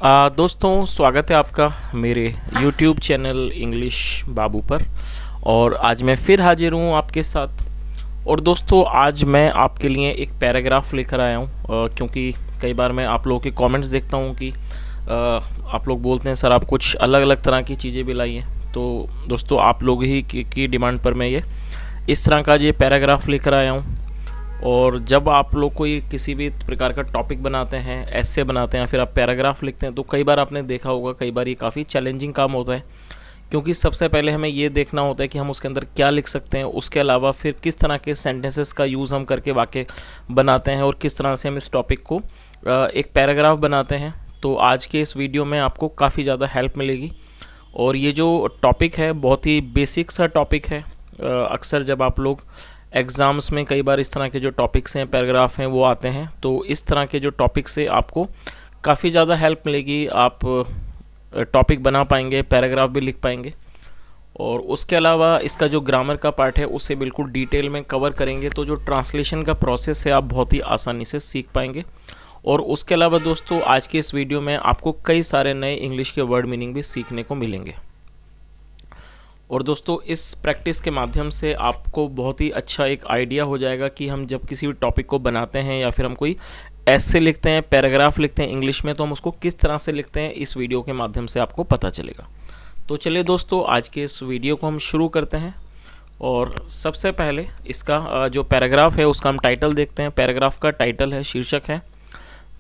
दोस्तों स्वागत है आपका मेरे YouTube चैनल इंग्लिश बाबू पर। और आज मैं फिर हाजिर हूँ आपके साथ। और दोस्तों आज मैं आपके लिए एक पैराग्राफ लेकर आया हूँ, क्योंकि कई बार मैं आप लोगों के कमेंट्स देखता हूँ कि आप लोग बोलते हैं सर आप कुछ अलग अलग तरह की चीज़ें भी लाई हैं। तो दोस्तों आप लोग ही की डिमांड पर मैं ये इस तरह का ये पैराग्राफ लेकर आया हूँ। और जब आप लोग कोई किसी भी प्रकार का टॉपिक बनाते हैं, ऐसे बनाते हैं, फिर आप पैराग्राफ लिखते हैं, तो कई बार आपने देखा होगा कई बार ये काफ़ी चैलेंजिंग काम होता है, क्योंकि सबसे पहले हमें ये देखना होता है कि हम उसके अंदर क्या लिख सकते हैं। उसके अलावा फिर किस तरह के सेंटेंसेस का यूज़ हम करके वाक्य बनाते हैं और किस तरह से हम इस टॉपिक को एक पैराग्राफ बनाते हैं। तो आज के इस वीडियो में आपको काफ़ी ज़्यादा हेल्प मिलेगी। और ये जो टॉपिक है बहुत ही बेसिक सा टॉपिक है। अक्सर जब आप लोग एग्ज़ाम्स में कई बार इस तरह के जो टॉपिक्स हैं, पैराग्राफ हैं, वो आते हैं, तो इस तरह के जो टॉपिक से आपको काफ़ी ज़्यादा हेल्प मिलेगी। आप टॉपिक बना पाएंगे, पैराग्राफ भी लिख पाएंगे। और उसके अलावा इसका जो ग्रामर का पार्ट है उसे बिल्कुल डिटेल में कवर करेंगे, तो जो ट्रांसलेशन का प्रोसेस है आप बहुत ही आसानी से सीख पाएंगे। और उसके अलावा दोस्तों आज के इस वीडियो में आपको कई सारे नए इंग्लिश के वर्ड मीनिंग भी सीखने को मिलेंगे। और दोस्तों इस प्रैक्टिस के माध्यम से आपको बहुत ही अच्छा एक आइडिया हो जाएगा कि हम जब किसी भी टॉपिक को बनाते हैं या फिर हम कोई ऐसे लिखते हैं, पैराग्राफ लिखते हैं इंग्लिश में, तो हम उसको किस तरह से लिखते हैं, इस वीडियो के माध्यम से आपको पता चलेगा। तो चलिए दोस्तों आज के इस वीडियो को हम शुरू करते हैं। और सबसे पहले इसका जो पैराग्राफ है उसका हम टाइटल देखते हैं। पैराग्राफ का टाइटल है, शीर्षक है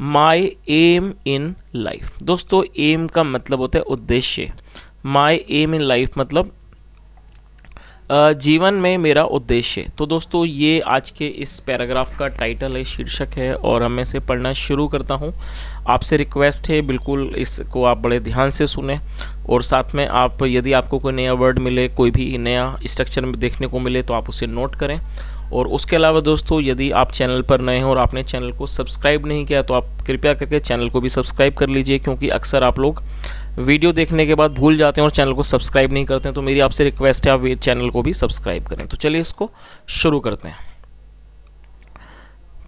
माई एम इन लाइफ। दोस्तों एम का मतलब होता है उद्देश्य। माई एम इन लाइफ मतलब जीवन में मेरा उद्देश्य। तो दोस्तों ये आज के इस पैराग्राफ का टाइटल है, शीर्षक है, और मैं इसे पढ़ना शुरू करता हूँ। आपसे रिक्वेस्ट है बिल्कुल इसको आप बड़े ध्यान से सुने। और साथ में आप यदि आपको कोई नया वर्ड मिले, कोई भी नया स्ट्रक्चर में देखने को मिले, तो आप उसे नोट करें। और उसके अलावा दोस्तों यदि आप चैनल पर नए हैं और आपने चैनल को सब्सक्राइब नहीं किया तो आप कृपया करके चैनल को भी सब्सक्राइब कर लीजिए, क्योंकि अक्सर आप लोग वीडियो देखने के बाद भूल जाते हैं और चैनल को सब्सक्राइब नहीं करते हैं। तो मेरी आपसे रिक्वेस्ट है आप चैनल को भी सब्सक्राइब करें। तो चलिए इसको शुरू करते हैं।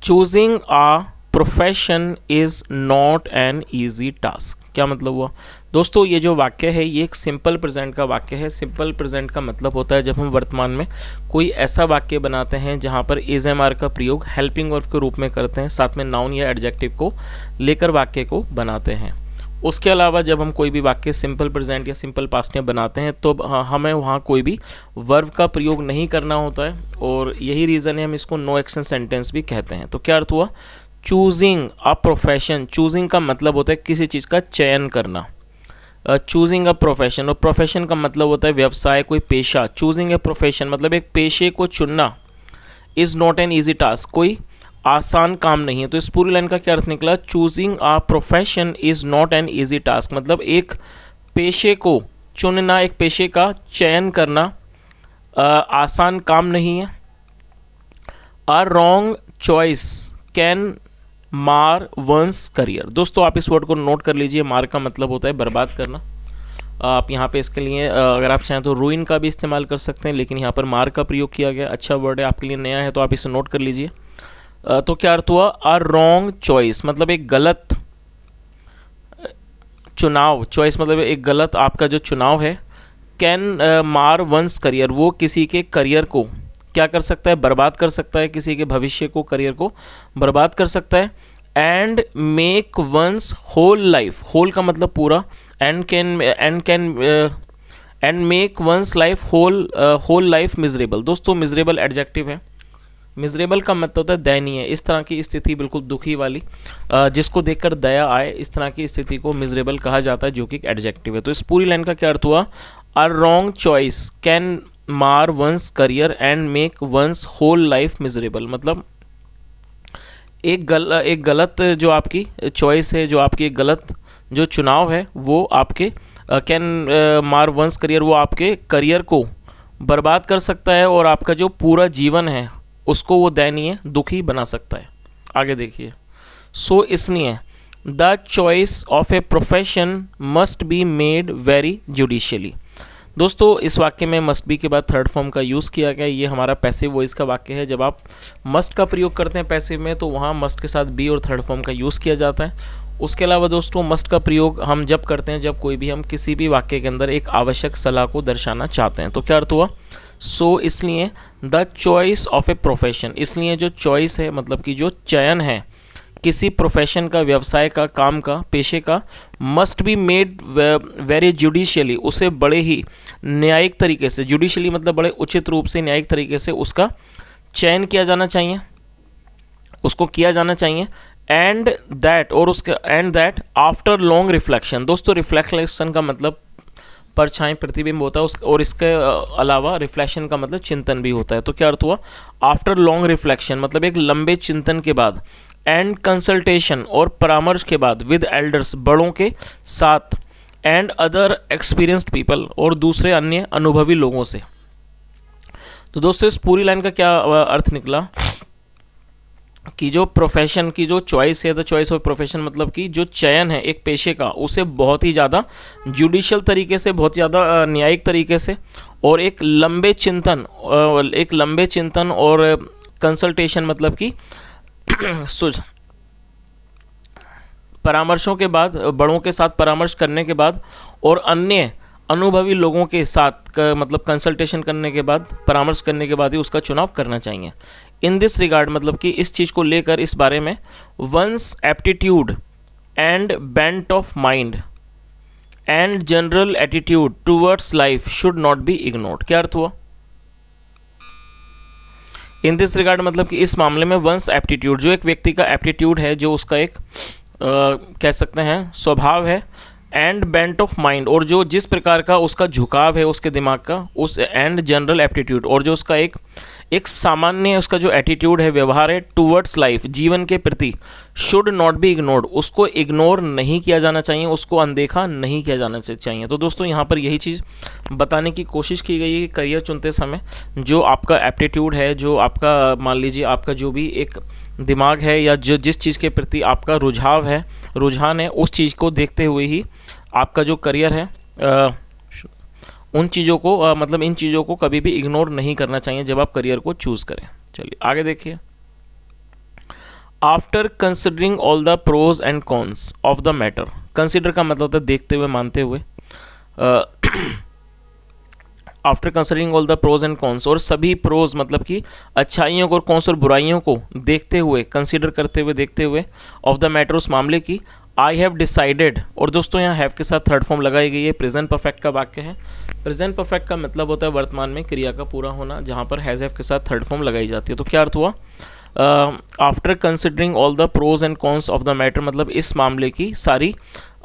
Choosing a profession is not an easy task. क्या मतलब हुआ दोस्तों? ये जो वाक्य है ये एक सिंपल प्रेजेंट का वाक्य है। सिंपल प्रेजेंट का मतलब होता है जब हम वर्तमान में कोई ऐसा वाक्य बनाते हैं जहाँ पर इज एम आर का प्रयोग हेल्पिंग वर्ब के रूप में करते हैं, साथ में नाउन या एडजेक्टिव को लेकर वाक्य को बनाते हैं। उसके अलावा जब हम कोई भी वाक्य सिंपल प्रेजेंट या सिंपल पास्ट में बनाते हैं तो हमें वहाँ कोई भी वर्ब का प्रयोग नहीं करना होता है, और यही रीज़न है हम इसको नो एक्शन सेंटेंस भी कहते हैं। तो क्या अर्थ हुआ? Choosing a profession. चूजिंग का मतलब होता है किसी चीज़ का चयन करना। चूजिंग अ प्रोफेशन, और प्रोफेशन का मतलब होता है व्यवसाय, कोई पेशा। चूजिंग ए प्रोफेशन मतलब एक पेशे को चुनना। Is not an easy task, कोई आसान काम नहीं है। तो इस पूरी लाइन का क्या अर्थ निकला? Choosing a profession is not an easy task मतलब एक पेशे को चुनना, एक पेशे का चयन करना आसान काम नहीं है। अ wrong choice can mar one's career. दोस्तों आप इस वर्ड को नोट कर लीजिए। मार का मतलब होता है बर्बाद करना। आप यहाँ पे इसके लिए अगर आप चाहें तो रूइन का भी इस्तेमाल कर सकते हैं, लेकिन यहाँ पर मार का प्रयोग किया गया। अच्छा वर्ड है, आपके लिए नया है तो आप इसे नोट कर लीजिए। तो क्या अर्थ हुआ? अ रॉन्ग चॉइस मतलब एक गलत चुनाव। चॉइस मतलब एक गलत आपका जो चुनाव है। कैन मार वंस करियर, वो किसी के करियर को क्या कर सकता है? बर्बाद कर सकता है। किसी के भविष्य को, करियर को बर्बाद कर सकता है। And make one's whole life, whole का मतलब पूरा, and make one's life whole life miserable. दोस्तों मिजरेबल एडजेक्टिव है। मिजरेबल का मतलब होता है दयनीय। इस तरह की स्थिति बिल्कुल दुखी वाली, जिसको देखकर दया आए, इस तरह की स्थिति को मिजरेबल कहा जाता है, जो कि एक एडजेक्टिव है। तो इस पूरी लाइन का क्या अर्थ हुआ? A wrong choice can mar one's career and make one's whole life miserable मतलब एक गलत जो आपकी चॉइस है, जो आपकी एक गलत जो चुनाव है, वो आपके कैन मार वंस करियर, वो आपके करियर को बर्बाद कर सकता है और आपका जो पूरा जीवन है उसको वो दयनीय, दुखी बना सकता है। आगे देखिए। सो इसलिए the choice of a profession must be made very judicially. दोस्तों इस वाक्य में मस्ट बी के बाद थर्ड फॉर्म का यूज़ किया गया। ये हमारा पैसिव वॉइस का वाक्य है। जब आप मस्ट का प्रयोग करते हैं पैसिव में तो वहाँ मस्ट के साथ बी और थर्ड फॉर्म का यूज़ किया जाता है। उसके अलावा दोस्तों मस्ट का प्रयोग हम जब करते हैं जब कोई भी हम किसी भी वाक्य के अंदर एक आवश्यक सलाह को दर्शाना चाहते हैं। तो क्या अर्थ हुआ? सो इसलिए the choice of a profession, इसलिए जो चॉइस है मतलब कि जो चयन है किसी प्रोफेशन का, व्यवसाय का, काम का, पेशे का, must be made very judicially, उसे बड़े ही न्यायिक तरीके से, जुडिशियली मतलब बड़े उचित रूप से, न्यायिक तरीके से उसका चयन किया जाना चाहिए, उसको किया जाना चाहिए। And that after long reflection, दोस्तों रिफ्लेक्शन का मतलब परछाई, प्रतिबिंब होता है और इसके अलावा रिफ्लेक्शन का मतलब चिंतन भी होता है। तो क्या अर्थ हुआ? आफ्टर लॉन्ग रिफ्लेक्शन मतलब एक लंबे चिंतन के बाद, एंड कंसल्टेशन और परामर्श के बाद, विद एल्डर्स बड़ों के साथ, एंड अदर एक्सपीरियंस्ड पीपल और दूसरे अन्य अनुभवी लोगों से। तो दोस्तों इस पूरी लाइन का क्या अर्थ निकला कि जो प्रोफेशन की जो चॉइस है, द चॉइस ऑफ प्रोफेशन मतलब कि जो चयन है एक पेशे का, उसे बहुत ही ज़्यादा जुडिशियल तरीके से, बहुत ज़्यादा न्यायिक तरीके से और एक लंबे चिंतन और कंसल्टेशन मतलब कि परामर्शों के बाद, बड़ों के साथ परामर्श करने के बाद और अन्य अनुभवी लोगों के साथ मतलब कंसल्टेशन करने के बाद, परामर्श करने के बाद ही उसका चुनाव करना चाहिए। इन दिस रिगार्ड मतलब कि इस चीज़ को लेकर, इस बारे में, one's aptitude and bent of mind and general attitude towards life should not be ignored. क्या अर्थ हुआ? इन दिस रिगार्ड मतलब कि इस मामले में वंस एप्टीट्यूड, जो एक व्यक्ति का एप्टीट्यूड है, जो उसका एक कह सकते हैं स्वभाव है, एंड बेंट ऑफ माइंड और जो जिस प्रकार का उसका झुकाव है उसके दिमाग का, उस एंड जनरल एप्टीट्यूड और जो उसका एक सामान्य उसका जो एटीट्यूड है, व्यवहार है, टूवर्ड्स लाइफ जीवन के प्रति, शुड नॉट बी इग्नोर्ड, उसको इग्नोर नहीं किया जाना चाहिए, उसको अनदेखा नहीं किया जाना चाहिए। तो दोस्तों यहाँ पर यही चीज़ बताने की कोशिश की गई है कि करियर चुनते समय जो आपका एप्टीट्यूड है, जो आपका मान लीजिए आपका जो भी एक दिमाग है या जो जिस चीज़ के प्रति आपका रुझान है, उस चीज़ को देखते हुए ही आपका जो करियर है उन चीज़ों को मतलब इन चीज़ों को कभी भी इग्नोर नहीं करना चाहिए जब आप करियर को चूज़ करें। चलिए आगे देखिए। After considering all the pros and cons of the matter, consider का मतलब होता है देखते हुए, मानते हुए, after considering all the pros and cons और सभी प्रोज मतलब कि अच्छाइयों को और कॉन्स और बुराइयों को देखते हुए, कंसिडर करते हुए, देखते हुए, ऑफ द मैटर उस मामले की, आई हैव डिसाइडेड और दोस्तों यहाँ हैव के साथ थर्ड फॉर्म लगाई गई है, प्रेजेंट परफेक्ट का वाक्य है। प्रेजेंट परफेक्ट का मतलब होता है वर्तमान में क्रिया का पूरा होना, जहाँ पर हैज़ हैव के साथ थर्ड फॉर्म लगाई जाती है। तो क्या अर्थ हुआ? After considering all the pros and cons of the matter मतलब इस मामले की सारी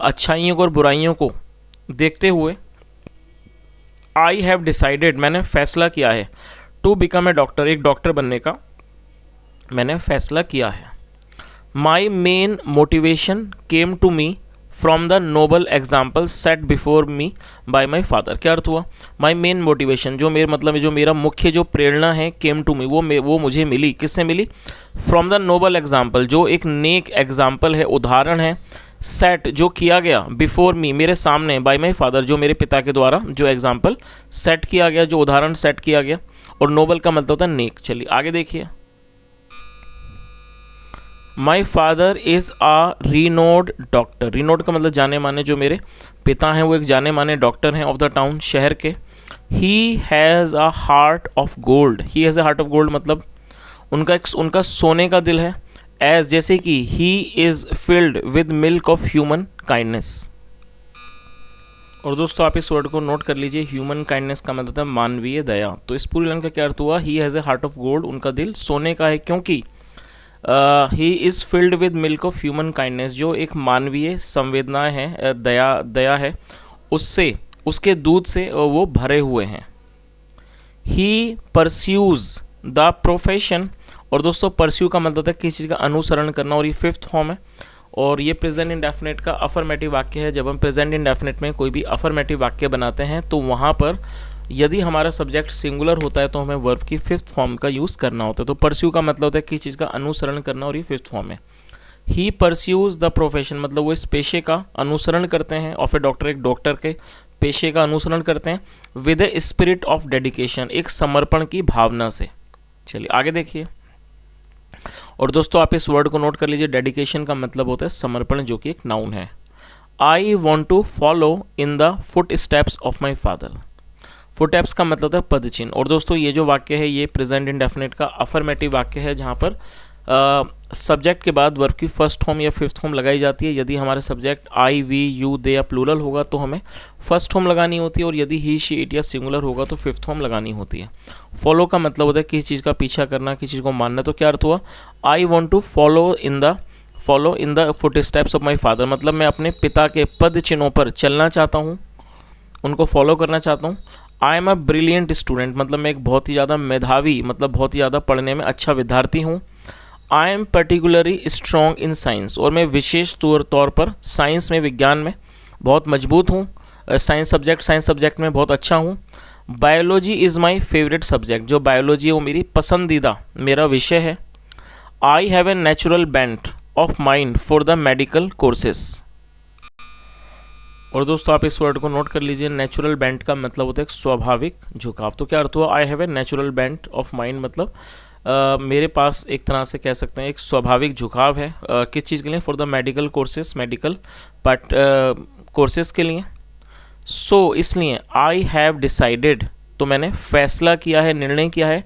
अच्छाइयों और बुराइयों को देखते हुए, आई हैव डिसाइडेड मैंने फैसला किया है, टू बिकम ए डॉक्टर एक डॉक्टर बनने का मैंने फैसला किया है। My main motivation came to me from the noble example set before me by my father. क्या अर्थ हुआ? माई मेन मोटिवेशन जो मेरे मतलब जो मेरा मुख्य जो प्रेरणा है, केम टू मी वो मुझे मिली, किससे मिली? फ्रॉम द नोबल एग्जाम्पल जो एक नेक एग्जाम्पल है, उदाहरण है, सेट जो किया गया, बिफोर मी मेरे सामने, बाय माई फादर जो मेरे पिता के द्वारा जो एग्जाम्पल सेट किया गया, जो उदाहरण सेट किया गया, और नोबल का मतलब होता है नेक। चलिए आगे देखिए। My father is a renowned doctor, renowned का मतलब जाने माने, जो मेरे पिता हैं वो एक जाने माने डॉक्टर हैं ऑफ द टाउन, शहर के। He has a heart of gold, he has a heart of gold मतलब उनका सोने का दिल है, एज जैसे कि he is filled with milk of human kindness. और दोस्तों आप इस वर्ड को नोट कर लीजिए, ह्यूमन काइंडनेस का मतलब है मानवीय दया। तो इस पूरी लाइन का क्या अर्थ हुआ? He has a heart of gold, उनका दिल सोने का है क्योंकि he is filled with milk of human kindness जो एक मानवीय संवेदनाएं हैं, दया है, उससे उसके दूध से वो भरे हुए हैं। ही परस्यूज द प्रोफेशन और दोस्तों परस्यू का मतलब होता है किसी चीज़ का अनुसरण करना, और ये फिफ्थ फॉर्म है और ये प्रेजेंट इंडेफिनिट का अफर्मेटिव वाक्य है। जब हम प्रेजेंट इंडेफिनिट में कोई भी अफर्मेटिव वाक्य बनाते हैं तो वहाँ पर यदि हमारा सब्जेक्ट सिंगुलर होता है तो हमें वर्ब की फिफ्थ फॉर्म का यूज़ करना होता है। तो परस्यू का मतलब होता है किसी चीज़ का अनुसरण करना और ये फिफ्थ फॉर्म है। ही परस्यूज द प्रोफेशन मतलब वो इस पेशे का अनुसरण करते हैं, ऑफ ए डॉक्टर एक डॉक्टर के पेशे का अनुसरण करते हैं, with a spirit of dedication एक समर्पण की भावना से। चलिए आगे देखिए। और दोस्तों आप इस वर्ड को नोट कर लीजिए, डेडिकेशन का मतलब होता है समर्पण, जो कि एक नाउन है। I want to follow in the foot steps of my father. Foot steps का मतलब है पद चिन्ह। और दोस्तों ये जो वाक्य है ये प्रेजेंट इंडेफिनिट का अफर्मेटिव वाक्य है, जहाँ पर सब्जेक्ट के बाद वर्ब की फर्स्ट फॉर्म या फिफ्थ फॉर्म लगाई जाती है। यदि हमारे सब्जेक्ट आई, वी, यू, दे या प्लूरल होगा तो हमें फर्स्ट फॉर्म लगानी होती है, और यदि ही, शी, इट या सिंगुलर होगा तो फिफ्थ फॉर्म लगानी होती है। फॉलो का मतलब होता है किसी चीज़ का पीछा करना, किसी चीज़ को मानना। तो क्या अर्थ हुआ, I want to follow in the foot steps of my father, मतलब मैं अपने पिता के पद चिन्हों पर चलना चाहता हूँ, उनको फॉलो करना चाहता हूँ। I am a brilliant student, मतलब मैं एक बहुत ही ज़्यादा मेधावी, मतलब बहुत ही ज़्यादा पढ़ने में अच्छा विद्यार्थी हूँ। I am particularly strong in science, और मैं विशेष तौर पर साइंस में, विज्ञान में बहुत मजबूत हूँ। साइंस सब्जेक्ट में बहुत अच्छा हूँ। Biology is my favourite subject, जो बायोलॉजी है वो मेरी पसंदीदा मेरा विषय है। I have a natural bent of mind for the medical courses. और दोस्तों आप इस वर्ड को नोट कर लीजिए, नेचुरल बेंट का मतलब होता है एक स्वाभाविक झुकाव। तो क्या अर्थ हुआ, I have a natural bent of mind, मतलब मेरे पास एक तरह से कह सकते हैं एक स्वाभाविक झुकाव है। किस चीज़ के लिए, for the medical courses, medical courses के लिए। सो इसलिए आई हैव डिसाइडेड, तो मैंने फैसला किया है, निर्णय किया है,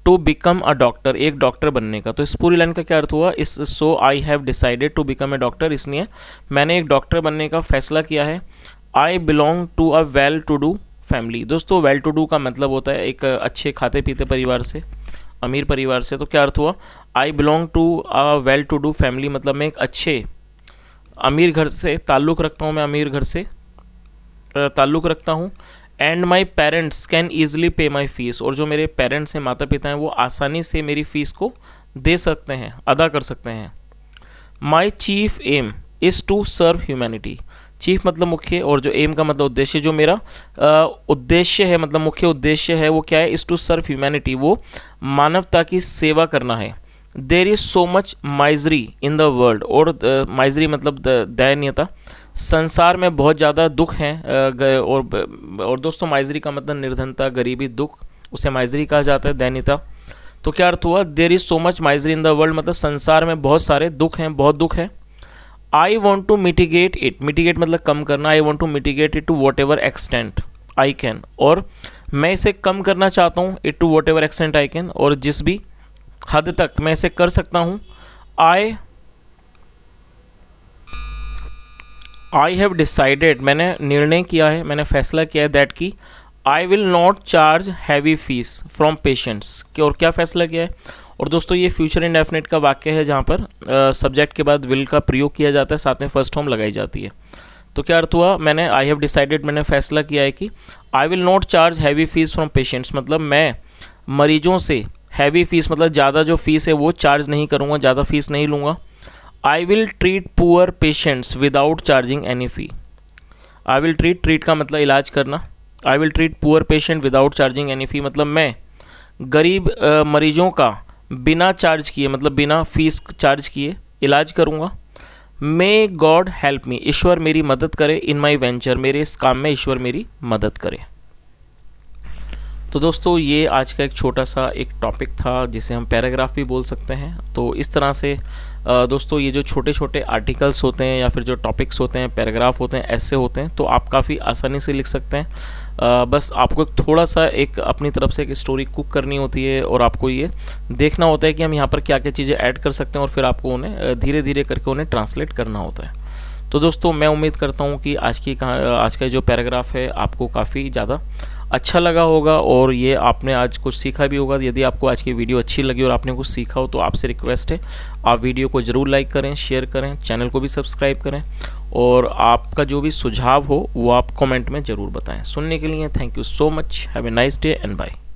टू बिकम अ डॉक्टर, एक डॉक्टर बनने का। तो इस पूरी लाइन का क्या अर्थ हुआ, इस so I have decided to become a doctor, इसलिए मैंने एक डॉक्टर बनने का फैसला किया है। I belong to a well to do family. दोस्तों वेल टू डू का मतलब होता है एक अच्छे खाते पीते परिवार से, अमीर परिवार से। तो क्या अर्थ हुआ, I belong to a well to do family, मतलब मैं एक अच्छे अमीर घर से ताल्लुक़ रखता हूँ, मैं अमीर घर से ताल्लुक़ रखता हूँ। And my parents can easily पे माई फीस, और जो मेरे पेरेंट्स हैं, माता पिता हैं, वो आसानी से मेरी फ़ीस को दे सकते हैं, अदा कर सकते हैं। My chief aim is to serve humanity. Chief मतलब मुख्य, और जो एम का मतलब उद्देश्य, जो मेरा उद्देश्य है, मतलब मुख्य उद्देश्य है वो क्या है, इज़ टू सर्व ह्यूमैनिटी, वो मानवता की सेवा करना है। There is so much misery in the world, और माइजरी मतलब दयनीयता, संसार में बहुत ज़्यादा दुख हैं। और दोस्तों माइजरी का मतलब निर्धनता, गरीबी, दुख, उसे माइजरी कहा जाता है, दयनीयता। तो क्या अर्थ हुआ, there is so much misery in the world, मतलब संसार में बहुत सारे दुख हैं, बहुत दुख है। I want to mitigate it, mitigate मतलब कम करना, I want to mitigate it to whatever extent I can, और मैं इसे कम करना चाहता हूँ, it to whatever extent I can, और जिस भी हद तक मैं इसे कर सकता हूँ। आई हैव डिसाइडेड, मैंने निर्णय किया है, मैंने फैसला किया है, दैट की I will not charge heavy fees from patients, और क्या फैसला किया है। और दोस्तों ये फ्यूचर इंडेफिनिट का वाक्य है, जहाँ पर सब्जेक्ट के बाद विल का प्रयोग किया जाता है, साथ में फर्स्ट फॉर्म लगाई जाती है। तो क्या अर्थ हुआ, मैंने आई हैव डिसाइडेड, मैंने फैसला किया है कि I will not charge heavy fees from patients, मतलब मैं मरीजों से हैवी फीस मतलब ज़्यादा जो फीस है वो चार्ज नहीं करूँगा, ज़्यादा फीस नहीं लूँगा। I will treat poor patients without charging any fee. I will treat का मतलब इलाज करना। I will treat poor patient without charging any fee, मतलब मैं गरीब मरीजों का बिना चार्ज किए, मतलब बिना फीस चार्ज किए इलाज करूँगा। मे गॉड हेल्प मी, ईश्वर मेरी मदद करे, इन माई वेंचर, मेरे इस काम में ईश्वर मेरी मदद करे। तो दोस्तों ये आज का एक छोटा सा एक टॉपिक था, जिसे हम पैराग्राफ भी बोल सकते हैं। तो इस तरह से दोस्तों ये जो छोटे छोटे आर्टिकल्स होते हैं या फिर जो टॉपिक्स होते हैं, पैराग्राफ होते हैं, ऐसे होते हैं, तो आप काफ़ी आसानी से लिख सकते हैं। बस आपको थोड़ा सा एक अपनी तरफ से एक स्टोरी कुक करनी होती है, और आपको ये देखना होता है कि हम यहाँ पर क्या क्या चीज़ें ऐड कर सकते हैं, और फिर आपको उन्हें धीरे धीरे करके उन्हें ट्रांसलेट करना होता है। तो दोस्तों मैं उम्मीद करता हूँ कि आज का जो पैराग्राफ है आपको काफ़ी ज़्यादा अच्छा लगा होगा, और ये आपने आज कुछ सीखा भी होगा। यदि आपको आज की वीडियो अच्छी लगी और आपने कुछ सीखा हो तो आपसे रिक्वेस्ट है, आप वीडियो को ज़रूर लाइक करें, शेयर करें, चैनल को भी सब्सक्राइब करें, और आपका जो भी सुझाव हो वो आप कमेंट में ज़रूर बताएं। सुनने के लिए thank you so much, have a nice day and bye.